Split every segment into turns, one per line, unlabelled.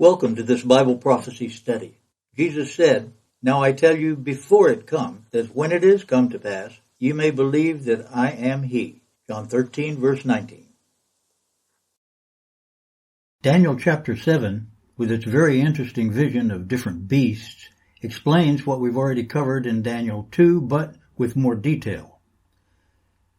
Welcome to this Bible prophecy study. Jesus said, "Now I tell you before it comes, that when it is come to pass, you may believe that I am he." John 13, verse 19. Daniel chapter 7, with its very interesting vision of different beasts, explains what we've already covered in Daniel 2, but with more detail.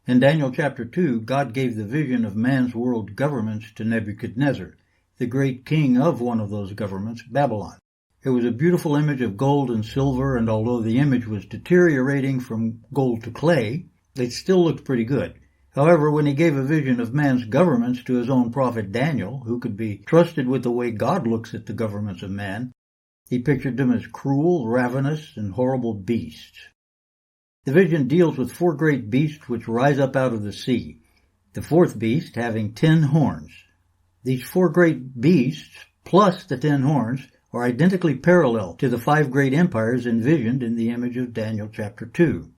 In Daniel chapter 2, God gave the vision of man's world governments to Nebuchadnezzar, the great king of one of those governments, Babylon. It was a beautiful image of gold and silver, and although the image was deteriorating from gold to clay, it still looked pretty good. However, when he gave a vision of man's governments to his own prophet Daniel, who could be trusted with the way God looks at the governments of man, he pictured them as cruel, ravenous, and horrible beasts. The vision deals with 4 great beasts which rise up out of the sea, the 4th beast having 10 horns. These 4 great beasts, plus the 10 horns, are identically parallel to the 5 great empires envisioned in the image of Daniel chapter 2.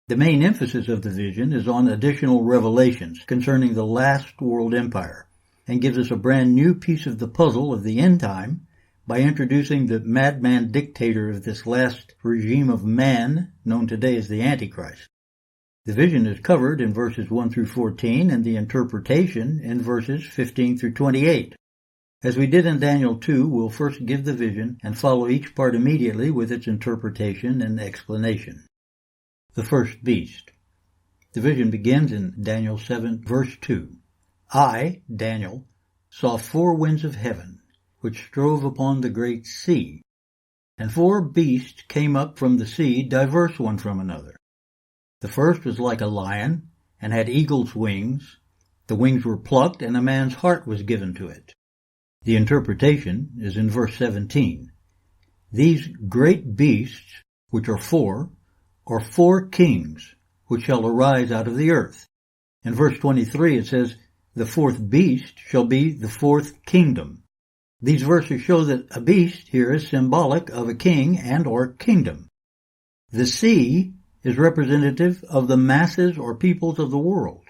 The main emphasis of the vision is on additional revelations concerning the last world empire, and gives us a brand new piece of the puzzle of the end time by introducing the madman dictator of this last regime of man, known today as the Antichrist. The vision is covered in verses 1 through 14 and the interpretation in verses 15 through 28. As we did in Daniel 2, we'll first give the vision and follow each part immediately with its interpretation and explanation. The first beast. The vision begins in Daniel 7, verse 2. I, Daniel, saw 4 winds of heaven, which strove upon the great sea, and 4 beasts came up from the sea, diverse one from another. The first was like a lion, and had eagle's wings. The wings were plucked, and a man's heart was given to it. The interpretation is in verse 17. These great beasts, which are 4 kings, which shall arise out of the earth. In verse 23 it says, the 4th beast shall be the 4th kingdom. These verses show that a beast here is symbolic of a king and or kingdom. The sea is representative of the masses or peoples of the world.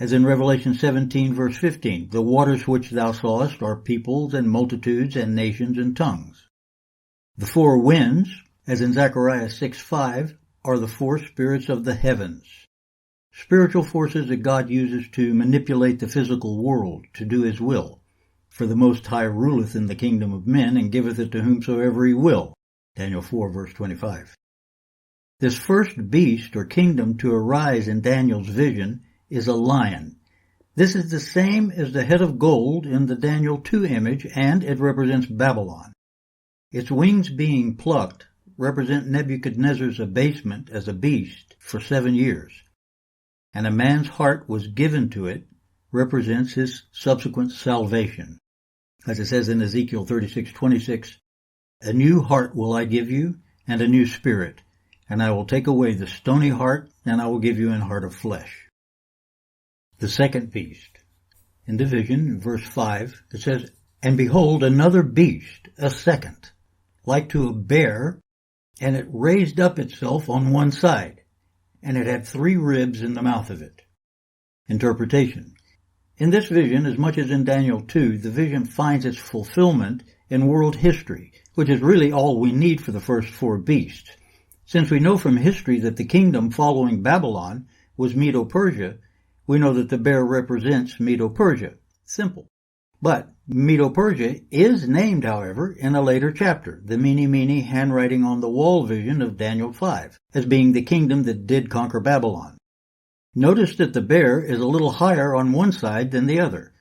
As in Revelation 17, verse 15, the waters which thou sawest are peoples and multitudes and nations and tongues. The 4 winds, as in Zechariah 6:5, are the 4 spirits of the heavens. Spiritual forces that God uses to manipulate the physical world, to do his will. For the Most High ruleth in the kingdom of men, and giveth it to whomsoever he will. Daniel 4, verse 25. This first beast or kingdom to arise in Daniel's vision is a lion. This is the same as the head of gold in the Daniel 2 image, and it represents Babylon. Its wings being plucked represent Nebuchadnezzar's abasement as a beast for 7 years, and a man's heart was given to it represents his subsequent salvation. As it says in Ezekiel 36:26, a new heart will I give you, and a new spirit, and I will take away the stony heart, and I will give you an heart of flesh. The second beast. In division, in verse 5, it says, and behold, another beast, a second, like to a bear, and it raised up itself on one side, and it had 3 ribs in the mouth of it. Interpretation. In this vision, as much as in Daniel 2, the vision finds its fulfillment in world history, which is really all we need for the first 4 beasts. Since we know from history that the kingdom following Babylon was Medo-Persia, we know that the bear represents Medo-Persia. Simple. But Medo-Persia is named, however, in a later chapter, the Mene-Mene handwriting on the wall vision of Daniel 5, as being the kingdom that did conquer Babylon. Notice that the bear is a little higher on one side than the other,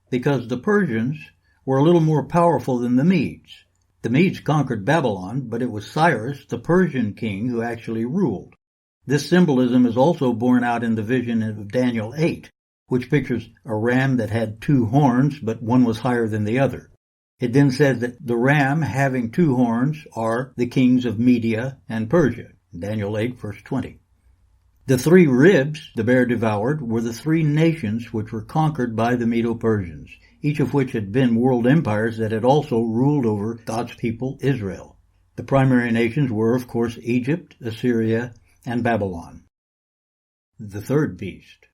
because the Persians were a little more powerful than the Medes. The Medes conquered Babylon, but it was Cyrus, the Persian king, who actually ruled. This symbolism is also borne out in the vision of Daniel 8, which pictures a ram that had 2 horns, but one was higher than the other. It then says that the ram having 2 horns are the kings of Media and Persia, Daniel 8, verse 20. The 3 ribs the bear devoured were the 3 nations which were conquered by the Medo-Persians, each of which had been world empires that had also ruled over God's people, Israel. The primary nations were, of course, Egypt, Assyria, and Babylon. The third beast.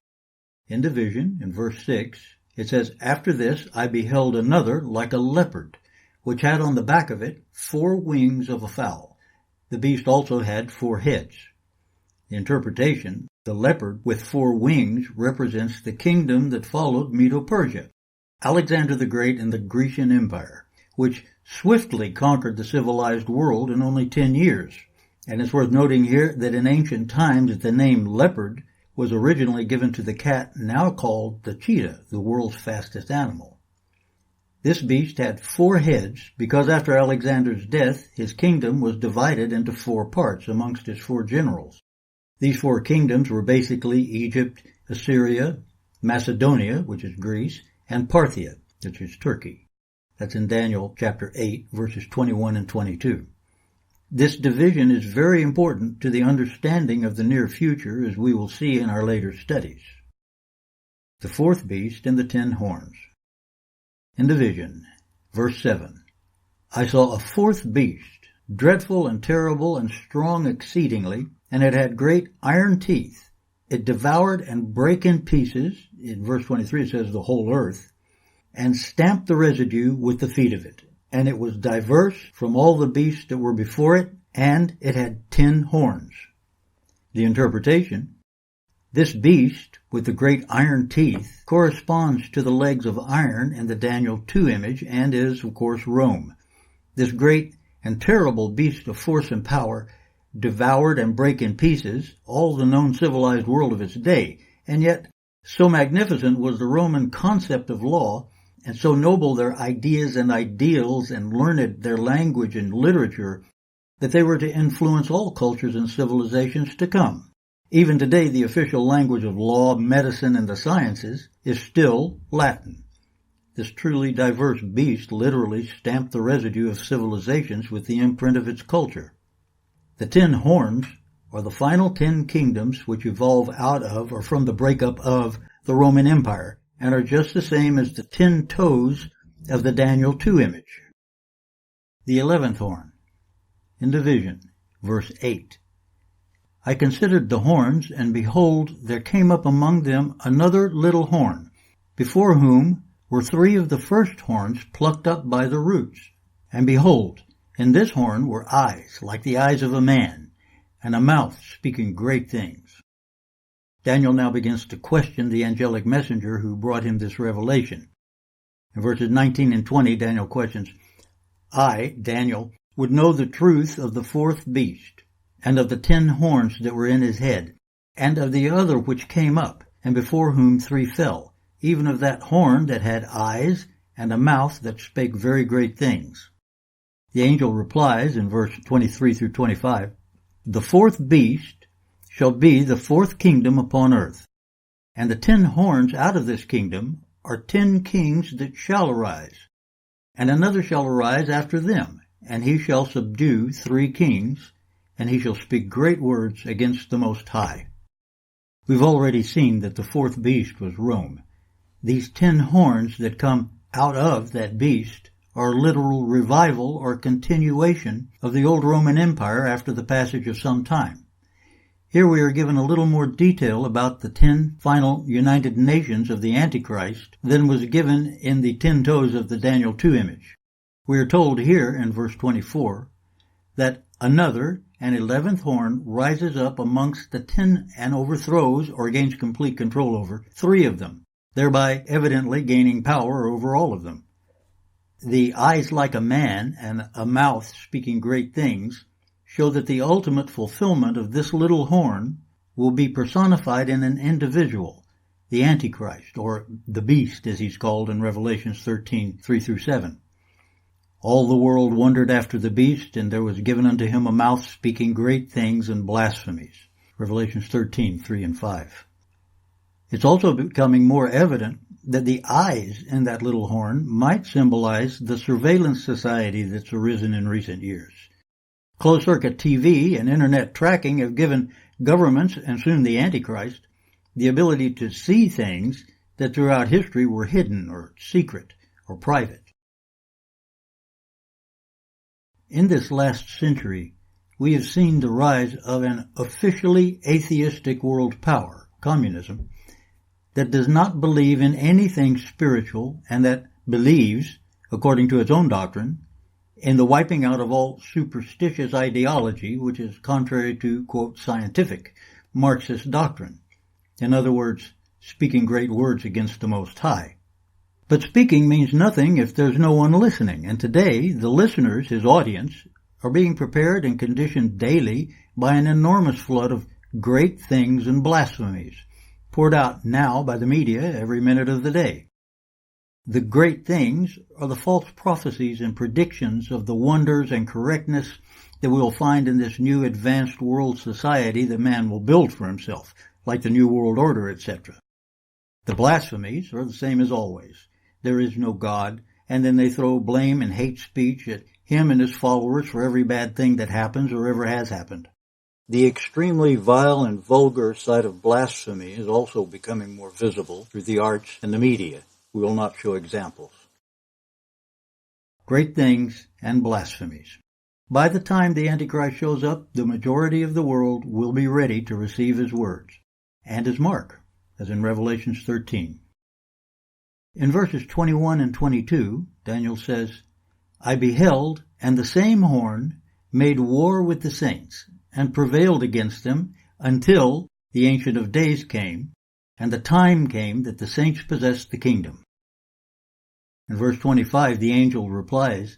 In division, in verse 6, it says, after this I beheld another like a leopard, which had on the back of it 4 wings of a fowl. The beast also had 4 heads. The interpretation, the leopard with 4 wings, represents the kingdom that followed Medo-Persia, Alexander the Great and the Grecian Empire, which swiftly conquered the civilized world in only 10 years. And it's worth noting here that in ancient times the name leopard was originally given to the cat now called the cheetah, the world's fastest animal. This beast had 4 heads because after Alexander's death his kingdom was divided into 4 parts amongst his 4 generals. These 4 kingdoms were basically Egypt, Assyria, Macedonia, which is Greece, and Parthia, which is Turkey. That's in Daniel chapter 8, verses 21 and 22. This division is very important to the understanding of the near future, as we will see in our later studies. The 4th beast and the 10 horns. In the vision, verse 7, I saw a 4th beast, dreadful and terrible and strong exceedingly, and it had great iron teeth. It devoured and brake in pieces, in verse 23 it says the whole earth, and stamped the residue with the feet of it. And it was diverse from all the beasts that were before it, and it had 10 horns. The interpretation, this beast with the great iron teeth corresponds to the legs of iron in the Daniel 2 image and is, of course, Rome. This great and terrible beast of force and power devoured and brake in pieces all the known civilized world of its day, and yet so magnificent was the Roman concept of law, and so noble their ideas and ideals and learned their language and literature, that they were to influence all cultures and civilizations to come. Even today, the official language of law, medicine, and the sciences is still Latin. This truly diverse beast literally stamped the residue of civilizations with the imprint of its culture. The 10 horns are the final 10 kingdoms which evolve out of or from the breakup of the Roman Empire, and are just the same as the 10 toes of the Daniel 2 image. The 11th horn. In the vision, verse 8. I considered the horns, and behold, there came up among them another little horn, before whom were 3 of the first horns plucked up by the roots. And behold, in this horn were eyes, like the eyes of a man, and a mouth speaking great things. Daniel now begins to question the angelic messenger who brought him this revelation. In verses 19 and 20, Daniel questions, I, Daniel, would know the truth of the 4th beast, and of the 10 horns that were in his head, and of the other which came up, and before whom 3 fell, even of that horn that had eyes, and a mouth that spake very great things. The angel replies in verse 23 through 25, The 4th beast shall be the 4th kingdom upon earth, and the 10 horns out of this kingdom are 10 kings that shall arise, and another shall arise after them, and he shall subdue 3 kings, and he shall speak great words against the Most High. We've already seen that the 4th beast was Rome. These 10 horns that come out of that beast are literal revival or continuation of the old Roman Empire after the passage of some time. Here we are given a little more detail about the 10 final United Nations of the Antichrist than was given in the 10 toes of the Daniel 2 image. We are told here in verse 24 that another, an 11th horn, rises up amongst the 10 and overthrows or gains complete control over 3 of them, thereby evidently gaining power over all of them. The eyes like a man and a mouth speaking great things show that the ultimate fulfillment of this little horn will be personified in an individual, the Antichrist, or the beast as he's called in Revelations 13, 3 through 7. All the world wondered after the beast, and there was given unto him a mouth speaking great things and blasphemies. Revelations 13, 3 and 5. It's also becoming more evident that the eyes in that little horn might symbolize the surveillance society that's arisen in recent years. Closed-circuit TV and internet tracking have given governments, and soon the Antichrist, the ability to see things that throughout history were hidden or secret or private. In this last century, we have seen the rise of an officially atheistic world power, communism, that does not believe in anything spiritual and that believes, according to its own doctrine, in the wiping out of all superstitious ideology, which is contrary to, quote, scientific Marxist doctrine. In other words, speaking great words against the Most High. But speaking means nothing if there's no one listening, and today the listeners, his audience, are being prepared and conditioned daily by an enormous flood of great things and blasphemies, poured out now by the media every minute of the day. The great things are the false prophecies and predictions of the wonders and correctness that we'll find in this new advanced world society that man will build for himself, like the New World Order, etc. The blasphemies are the same as always. There is no God, and then they throw blame and hate speech at him and his followers for every bad thing that happens or ever has happened. The extremely vile and vulgar side of blasphemy is also becoming more visible through the arts and the media. We will not show examples. Great things and blasphemies. By the time the Antichrist shows up, the majority of the world will be ready to receive his words and his mark, as in Revelation 13. In verses 21 and 22, Daniel says, I beheld, and the same horn made war with the saints, and prevailed against them until the Ancient of Days came, and the time came that the saints possessed the kingdom. In verse 25, the angel replies,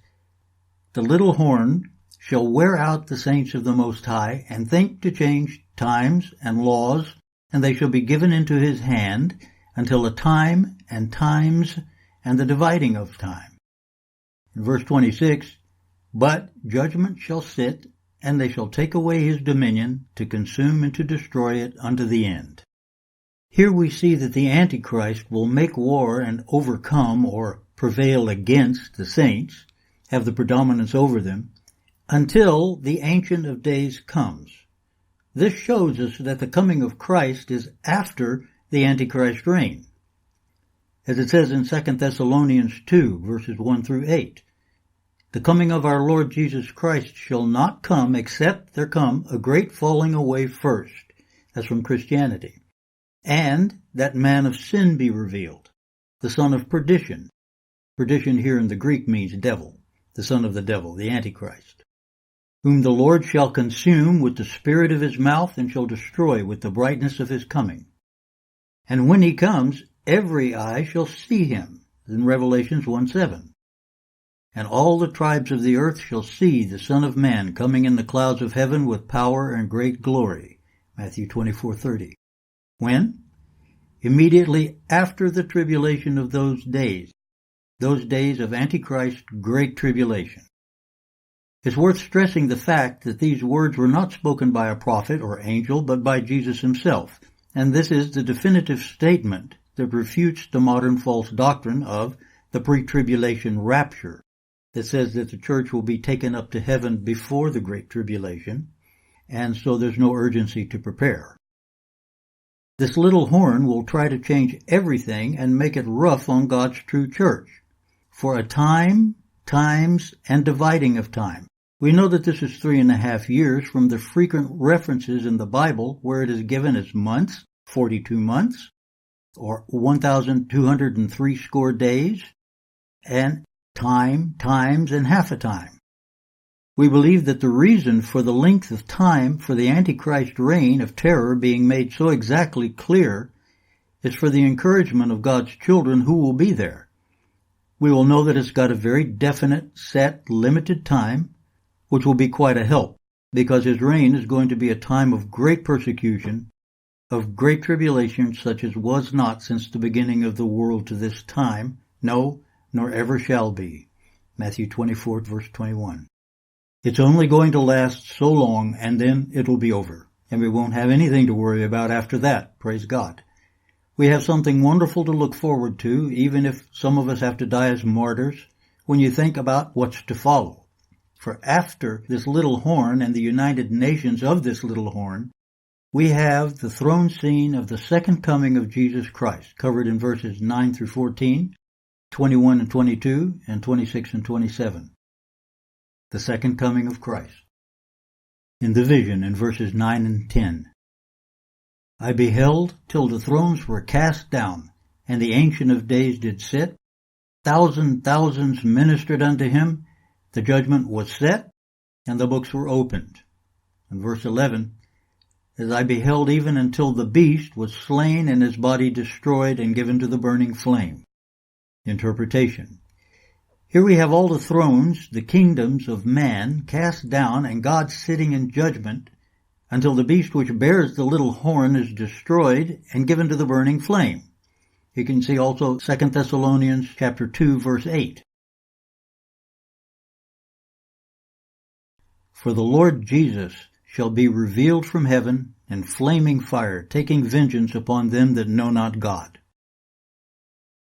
The little horn shall wear out the saints of the Most High, and think to change times and laws, and they shall be given into his hand until a time and times and the dividing of time. In verse 26, But judgment shall sit, and they shall take away his dominion, to consume and to destroy it unto the end. Here we see that the Antichrist will make war and overcome or prevail against the saints, have the predominance over them, until the Ancient of Days comes. This shows us that the coming of Christ is after the Antichrist reign. As it says in 2 Thessalonians 2, verses 1 through 8, The coming of our Lord Jesus Christ shall not come except there come a great falling away first. That's from Christianity. And that man of sin be revealed, the son of perdition. Perdition here in the Greek means devil, the son of the devil, the Antichrist, whom the Lord shall consume with the spirit of his mouth and shall destroy with the brightness of his coming. And when he comes, every eye shall see him, in Revelations 1:7. And all the tribes of the earth shall see the Son of Man coming in the clouds of heaven with power and great glory, Matthew 24:30. When? Immediately after the tribulation of those days of Antichrist's great tribulation. It's worth stressing the fact that these words were not spoken by a prophet or angel, but by Jesus himself, and this is the definitive statement that refutes the modern false doctrine of the pre-tribulation rapture, that says that the church will be taken up to heaven before the Great Tribulation, and so there's no urgency to prepare. This little horn will try to change everything and make it rough on God's true church. For a time, times, and dividing of time. We know that this is 3.5 years from the frequent references in the Bible where it is given as months, 42 months, or 1,203 score days, and time, times, and half a time. We believe that the reason for the length of time for the Antichrist reign of terror being made so exactly clear is for the encouragement of God's children who will be there. We will know that it's got a very definite, set, limited time, which will be quite a help, because his reign is going to be a time of great persecution, of great tribulation such as was not since the beginning of the world to this time, no, nor ever shall be. Matthew 24, verse 21. It's only going to last so long, and then it'll be over, and we won't have anything to worry about after that, praise God. We have something wonderful to look forward to, even if some of us have to die as martyrs, when you think about what's to follow. For after this little horn and the united nations of this little horn, we have the throne scene of the second coming of Jesus Christ, covered in verses 9 through 14, 21 and 22, and 26 and 27. The second coming of Christ. In the vision in verses 9 and 10. I beheld till the thrones were cast down, and the Ancient of Days did sit. Thousands ministered unto him. The judgment was set, and the books were opened. In verse 11, as I beheld even until the beast was slain and his body destroyed and given to the burning flame. Interpretation. Here we have all the thrones, the kingdoms of man cast down, and God sitting in judgment until the beast which bears the little horn is destroyed and given to the burning flame. You can see also 2 Thessalonians chapter 2, verse 8. For the Lord Jesus shall be revealed from heaven in flaming fire, taking vengeance upon them that know not God.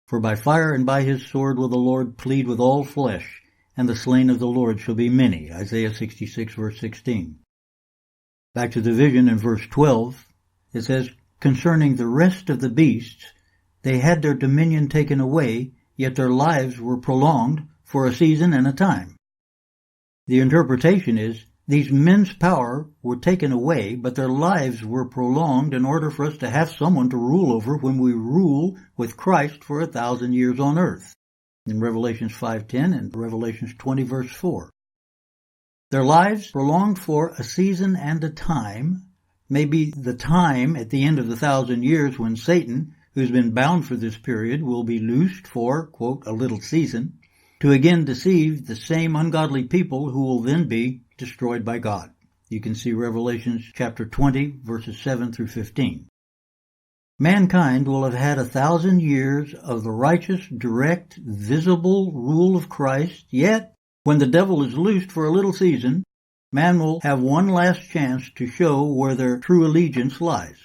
For by fire and by his sword will the Lord plead with all flesh, and the slain of the Lord shall be many. Isaiah 66, verse 16. Back to the vision in verse 12, it says, concerning the rest of the beasts, they had their dominion taken away, yet their lives were prolonged for a season and a time. The interpretation is, these men's power were taken away, but their lives were prolonged in order for us to have someone to rule over when we rule with Christ for 1,000 years on earth. In Revelations 5:10 and Revelations 20, verse 4. Their lives prolonged for a season and a time, maybe the time at the end of the 1,000 years when Satan, who's been bound for this period, will be loosed for, quote, a little season, to again deceive the same ungodly people who will then be destroyed by God. You can see Revelations chapter 20, verses 7 through 15. Mankind will have had 1,000 years of the righteous, direct, visible rule of Christ, yet when the devil is loosed for a little season, man will have one last chance to show where their true allegiance lies.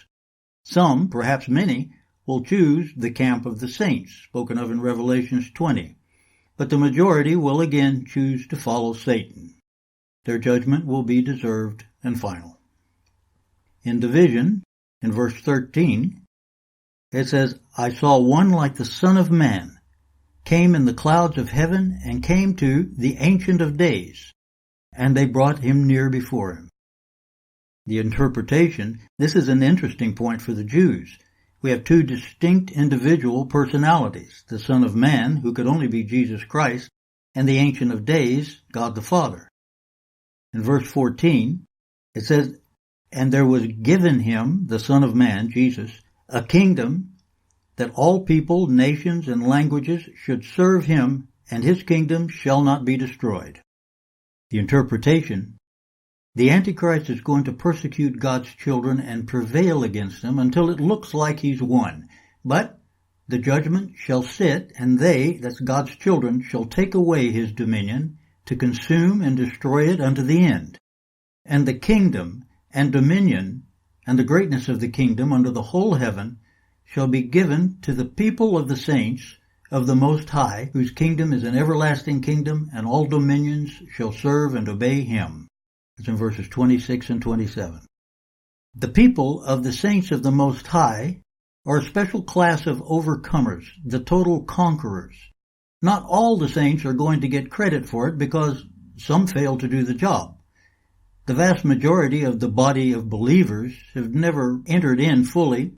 Some, perhaps many, will choose the camp of the saints, spoken of in Revelations 20. But the majority will again choose to follow Satan. Their judgment will be deserved and final. In the vision, in verse 13, it says, I saw one like the Son of Man, came in the clouds of heaven, and came to the Ancient of Days, and they brought him near before him. The interpretation, this is an interesting point for the Jews. We have two distinct individual personalities, the Son of Man, who could only be Jesus Christ, and the Ancient of Days, God the Father. In verse 14, it says, and there was given him, the Son of Man, Jesus, a kingdom that all people, nations, and languages should serve him, and his kingdom shall not be destroyed. The interpretation, the Antichrist is going to persecute God's children and prevail against them until it looks like he's won. But the judgment shall sit, and they, that's God's children, shall take away his dominion to consume and destroy it unto the end. And the kingdom and dominion and the greatness of the kingdom under the whole heaven shall be given to the people of the saints of the Most High, whose kingdom is an everlasting kingdom, and all dominions shall serve and obey him. It's in verses 26 and 27. The people of the saints of the Most High are a special class of overcomers, the total conquerors. Not all the saints are going to get credit for it because some fail to do the job. The vast majority of the body of believers have never entered in fully,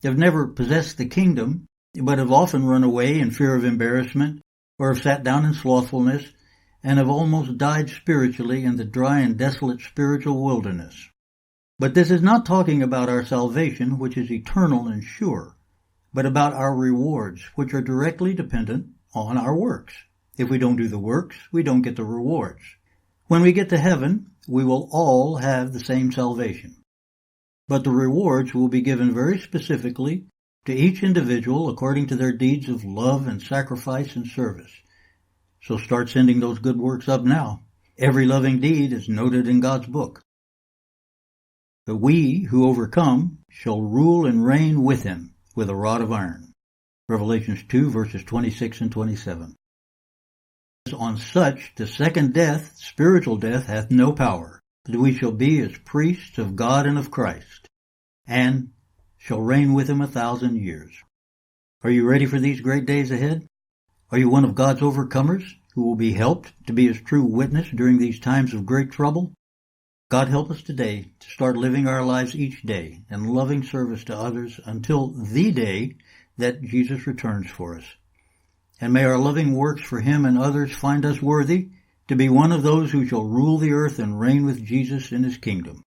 have never possessed the kingdom, but have often run away in fear of embarrassment, or have sat down in slothfulness, and have almost died spiritually in the dry and desolate spiritual wilderness. But this is not talking about our salvation, which is eternal and sure, but about our rewards, which are directly dependent on our works. If we don't do the works, we don't get the rewards. When we get to heaven, we will all have the same salvation. But the rewards will be given very specifically to each individual according to their deeds of love and sacrifice and service. So start sending those good works up now. Every loving deed is noted in God's book. But we who overcome shall rule and reign with him with a rod of iron. Revelations 2, verses 26 and 27. On such the second death, spiritual death, hath no power, but we shall be as priests of God and of Christ, and shall reign with him 1,000 years. Are you ready for these great days ahead? Are you one of God's overcomers who will be helped to be his true witness during these times of great trouble? God help us today to start living our lives each day in loving service to others until the day that Jesus returns for us. And may our loving works for him and others find us worthy to be one of those who shall rule the earth and reign with Jesus in his kingdom.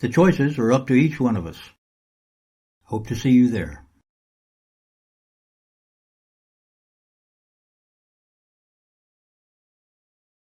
The choices are up to each one of us. Hope to see you there.